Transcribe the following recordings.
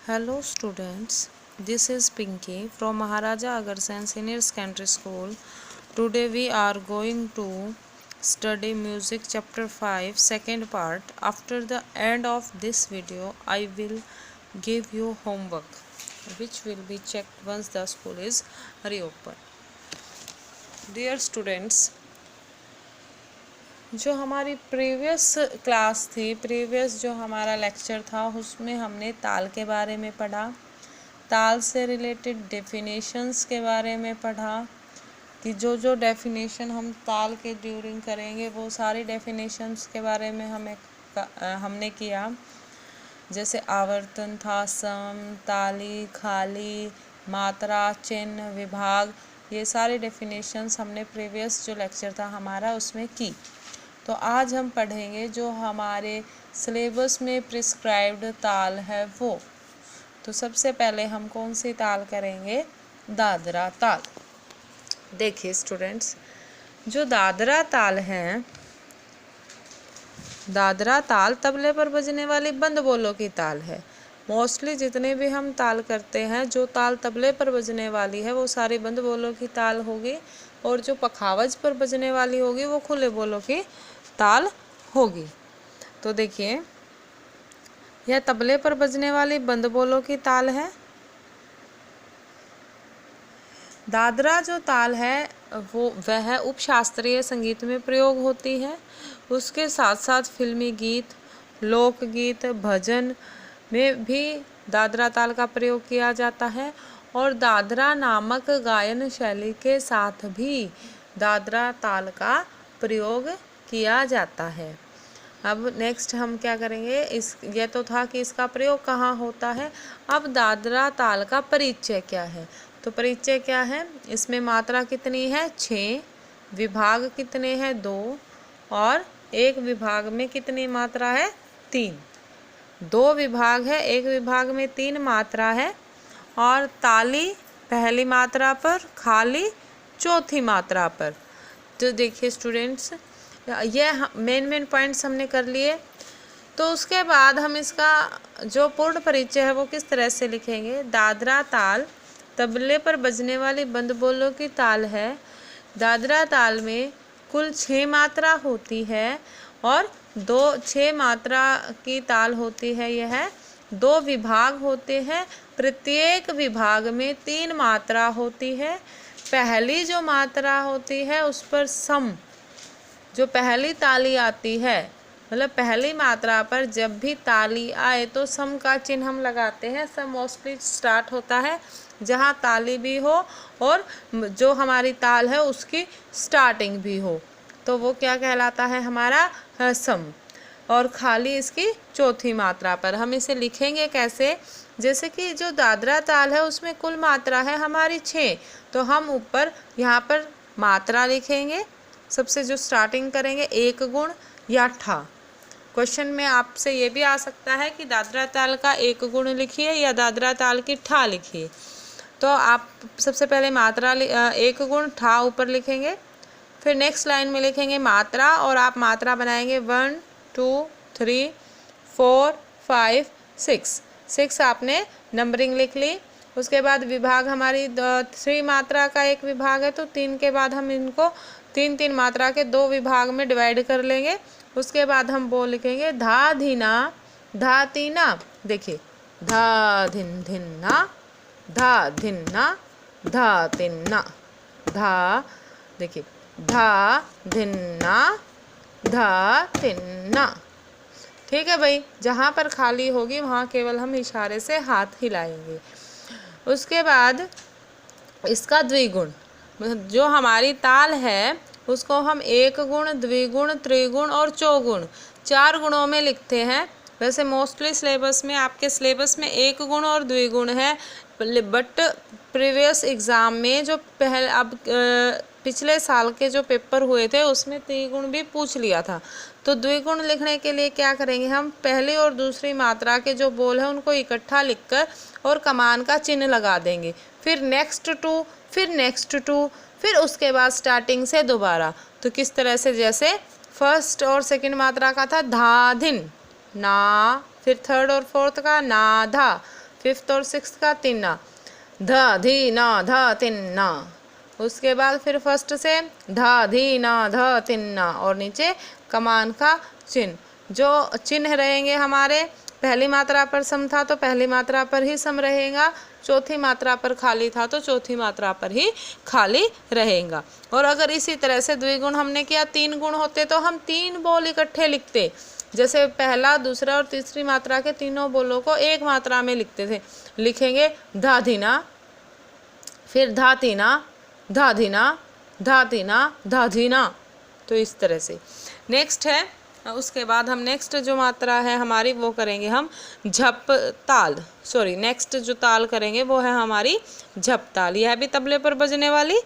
Hello students, this is Pinky from Maharaja Agarsen Senior Secondary School. Today we are going to study music chapter 5 second part. After the end of this video, I will give you homework which will be checked once the school is reopened. Dear students, जो हमारी previous class थी, previous जो हमारा lecture था, उसमें हमने ताल के बारे में पढ़ा, ताल से रिलेटेड डेफिनेशंस के बारे में पढ़ा कि जो डेफिनेशन हम ताल के ड्यूरिंग करेंगे वो सारी डेफिनेशंस के बारे में हमने किया। जैसे आवर्तन था, सम, ताली, खाली, मात्रा, चिन्ह, विभाग, ये सारी डेफिनेशंस हमने प्रीवियस जो लेक्चर था हमारा उसमें की। तो आज हम पढ़ेंगे जो हमारे सिलेबस में प्रिस्क्राइब्ड ताल है वो। तो सबसे पहले हम कौन सी ताल करेंगे? दादरा ताल। देखिए स्टूडेंट्स, जो दादरा ताल है, दादरा ताल तबले पर बजने वाली बंद बोलों की ताल है। मोस्टली जितने भी हम ताल करते हैं, जो ताल तबले पर बजने वाली है वो सारी बंद बोलों की ताल होगी, और जो पखावज पर बजने वाली होगी वो खुले बोलों की ताल होगी। तो देखिए, यह तबले पर बजने वाली बंद बोलों की ताल है। दादरा जो ताल है वो वह उपशास्त्रीय संगीत में प्रयोग होती है। उसके साथ साथ फिल्मी गीत, लोकगीत, भजन में भी दादरा ताल का प्रयोग किया जाता है, और दादरा नामक गायन शैली के साथ भी दादरा ताल का प्रयोग किया जाता है। अब नेक्स्ट हम क्या करेंगे, ये तो था कि इसका प्रयोग कहाँ होता है। अब दादरा ताल का परिचय क्या है? तो परिचय क्या है? इसमें मात्रा कितनी है? 6, विभाग कितने हैं? 2, और एक विभाग में कितनी मात्रा है? 3। 2 विभाग है, एक विभाग में 3 मात्रा है, और ताली पहली मात्रा पर, खाली चौथी मात्रा पर। तो देखिए स्टूडेंट्स, ये मेन पॉइंट्स हमने कर लिए। तो उसके बाद हम इसका जो पूर्ण परिचय है वो किस तरह से लिखेंगे? दादरा ताल तबले पर बजने वाली बंद बोलों की ताल है। दादरा ताल में कुल 6 मात्रा होती है, और 6 मात्रा की ताल होती है। यह 2 विभाग होते हैं, प्रत्येक विभाग में 3 मात्रा होती है। पहली जो मात्रा होती है उस पर सम, जो पहली ताली आती है, मतलब पहली मात्रा पर जब भी ताली आए तो सम का चिन्ह हम लगाते हैं। सम मोस्टली स्टार्ट होता है जहाँ ताली भी हो और जो हमारी ताल है उसकी स्टार्टिंग भी हो, तो वो क्या कहलाता है? हमारा सम। और खाली इसकी चौथी मात्रा पर। हम इसे लिखेंगे कैसे? जैसे कि जो दादरा ताल है उसमें कुल मात्रा है हमारी 6, तो हम ऊपर यहाँ पर मात्रा लिखेंगे। सबसे जो स्टार्टिंग करेंगे 1 गुण या ठा। क्वेश्चन में आपसे ये भी आ सकता है कि दादरा ताल का 1 गुण लिखिए या दादरा ताल की ठा लिखिए। तो आप सबसे पहले मात्रा 1 गुण ठा ऊपर लिखेंगे, फिर नेक्स्ट लाइन में लिखेंगे मात्रा, और आप मात्रा बनाएंगे 1 2 3 4 5 6 आपने नंबरिंग लिख ली। उसके बाद विभाग हमारी 3 मात्रा का एक विभाग है, तो 3 के बाद हम इनको 3 मात्रा के 2 विभाग में डिवाइड कर लेंगे। उसके बाद हम वो लिखेंगे धा धीना धा तीना। देखिए, धा धिन धिन्ना, धा धिन्ना, धा तिन्ना, धा, देखिए धा धिन्ना, धा तिन्ना। ठीक है भाई, जहाँ पर खाली होगी वहाँ केवल हम इशारे से हाथ हिलाएंगे। उसके बाद इसका द्विगुण, जो हमारी ताल है उसको हम 1 गुण, द्विगुण, त्रिगुण और चौगुण 4 गुणों में लिखते हैं। वैसे मोस्टली सिलेबस में, आपके सिलेबस में 1 गुण और द्विगुण है, बट प्रीवियस एग्ज़ाम में जो पिछले साल के जो पेपर हुए थे उसमें त्रिगुण भी पूछ लिया था। तो द्विगुण लिखने के लिए क्या करेंगे? हम पहली और दूसरी मात्रा के जो बोल हैं उनको इकट्ठा लिखकर और कमान का चिन्ह लगा देंगे, फिर नेक्स्ट टू, फिर नेक्स्ट टू, फिर उसके बाद स्टार्टिंग से दोबारा। तो किस तरह से? जैसे फर्स्ट और सेकंड मात्रा का था धा धिन ना, फिर थर्ड और फोर्थ का ना धा, फिफ्थ और सिक्स्थ का तिन्ना, ध धी ना ध तिन्ना। उसके बाद फिर फर्स्ट से धा धी ना ध तिन्ना, और नीचे कमान का चिन्ह। जो चिन्ह रहेंगे हमारे, पहली मात्रा पर सम था तो पहली मात्रा पर ही सम रहेगा, चौथी मात्रा पर खाली था तो चौथी मात्रा पर ही खाली रहेगा। और अगर इसी तरह से द्विगुण हमने किया, 3 गुण होते तो हम 3 बोल इकट्ठे लिखते, जैसे पहला, दूसरा और तीसरी मात्रा के तीनों बोलों को एक मात्रा में लिखते थे। लिखेंगे धाधिना, फिर धातिना, धाधिना, धातिना, धाधिना, तो इस तरह से। नेक्स्ट है, उसके बाद हम नेक्स्ट जो मात्रा है हमारी वो करेंगे हम झप ताल, सॉरी नेक्स्ट जो ताल करेंगे वो है हमारी झप ताल। यह भी तबले पर बजने वाली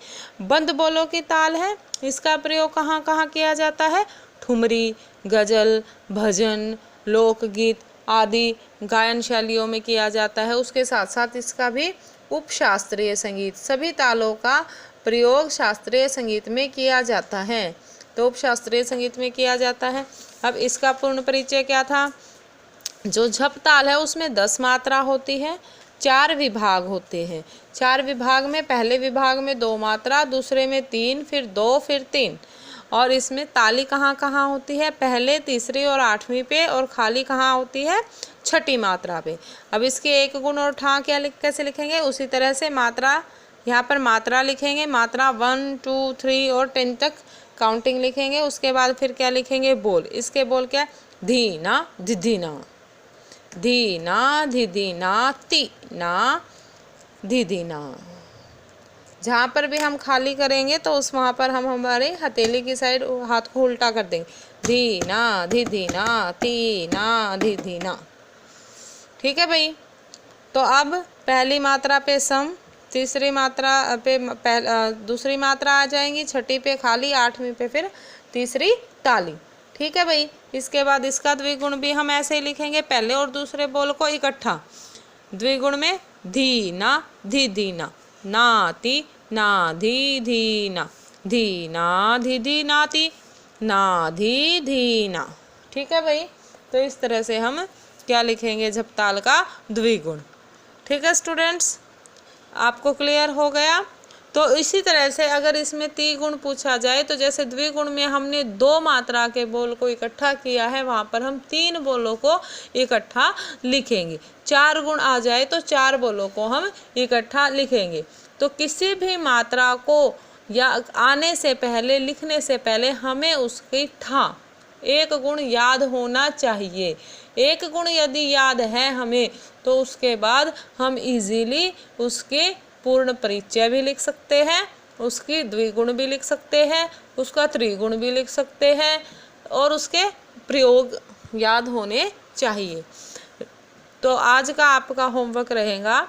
बंद बोलों की ताल है। इसका प्रयोग कहाँ कहाँ किया जाता है? ठुमरी, गजल, भजन, लोकगीत आदि गायन शैलियों में किया जाता है। उसके साथ साथ इसका भी उपशास्त्रीय संगीत, सभी तालों का प्रयोग शास्त्रीय संगीत में किया जाता है, तो उपशास्त्रीय संगीत में किया जाता है। अब इसका पूर्ण परिचय क्या था? जो झप ताल है उसमें 10 मात्रा होती है, 4 विभाग होते हैं। 4 विभाग में पहले विभाग में 2 मात्रा, दूसरे में 3, फिर 2, फिर 3। और इसमें ताली कहाँ कहाँ होती है? पहले, तीसरी और 8वीं पे, और खाली कहाँ होती है? 6ठी मात्रा पे। अब इसके एक गुण और ठा क्या कैसे लिखेंगे? उसी तरह से मात्रा, यहाँ पर मात्रा लिखेंगे, मात्रा 1, 2, 3 और 10 तक काउंटिंग लिखेंगे। उसके बाद फिर क्या लिखेंगे? बोल। इसके बोल क्या? धीना धिधीना, धीना धिधीना, तीना धिधीना। जहाँ पर भी हम खाली करेंगे तो उस वहाँ पर हम हमारे हथेली की साइड हाथ को उल्टा कर देंगे, धीना धिधीना, तीना धिधीना। ठीक है भाई। तो अब पहली मात्रा पे सम, तीसरी मात्रा पे दूसरी मात्रा आ जाएंगी, 6ठी पे खाली, 8वीं पे फिर तीसरी ताली। ठीक है भाई। इसके बाद इसका द्विगुण भी हम ऐसे ही लिखेंगे, पहले और दूसरे बोल को इकट्ठा। द्विगुण में धीना धिधीना, नाती नाधी धीना, धीना धिधी नाती, नाधी धीना। ठीक है भाई। तो इस तरह से हम क्या लिखेंगे? झपताल का द्विगुण। ठीक है स्टूडेंट्स, आपको क्लियर हो गया? तो इसी तरह से अगर इसमें त्रिगुण पूछा जाए तो जैसे द्विगुण में हमने 2 मात्रा के बोल को इकट्ठा किया है, वहाँ पर हम 3 बोलों को इकट्ठा लिखेंगे। 4 गुण आ जाए तो 4 बोलों को हम इकट्ठा लिखेंगे। तो किसी भी मात्रा को या आने से पहले, लिखने से पहले हमें उसकी ठा, एक गुण याद होना चाहिए। एक गुण यदि याद है हमें तो उसके बाद हम इजीली उसके पूर्ण परिचय भी लिख सकते हैं, उसकी द्विगुण भी लिख सकते हैं, उसका त्रिगुण भी लिख सकते हैं, और उसके प्रयोग याद होने चाहिए। तो आज का आपका होमवर्क रहेगा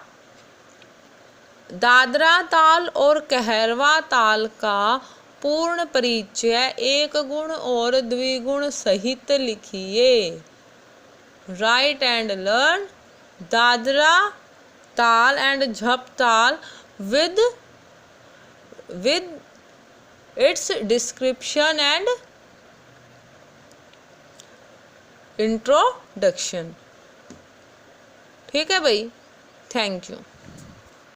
दादरा ताल और कहरवा ताल का पूर्ण परिचय एक गुण और द्विगुण सहित लिखिए। राइट एंड लर्न दादरा ताल एंड झप ताल with its description and introduction। ठीक है भाई, थैंक यू।